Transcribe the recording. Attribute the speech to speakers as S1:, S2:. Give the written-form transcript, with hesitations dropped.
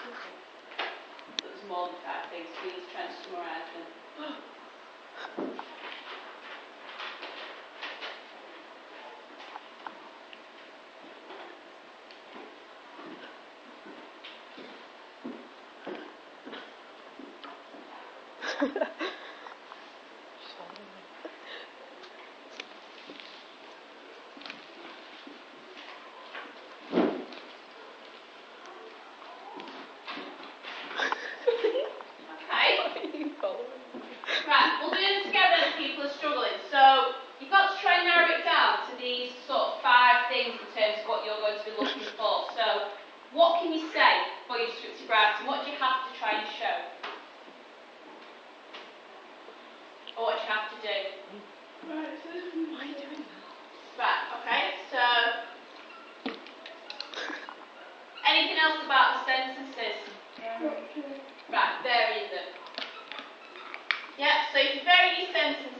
S1: But there's more than 5 things, so we need to try and summarise them. Right, we'll do them together if people are struggling. So, you've got to try and narrow it down to these sort of 5 things in terms of what you're going to be looking for. So, what can you say for your descriptive writing? What do you have to try and show? Or what do you have to do?
S2: Right, so this is why are you doing that?
S1: Right, okay, so anything else about the sentences? Right, varying them. Yeah, so if you vary your sentences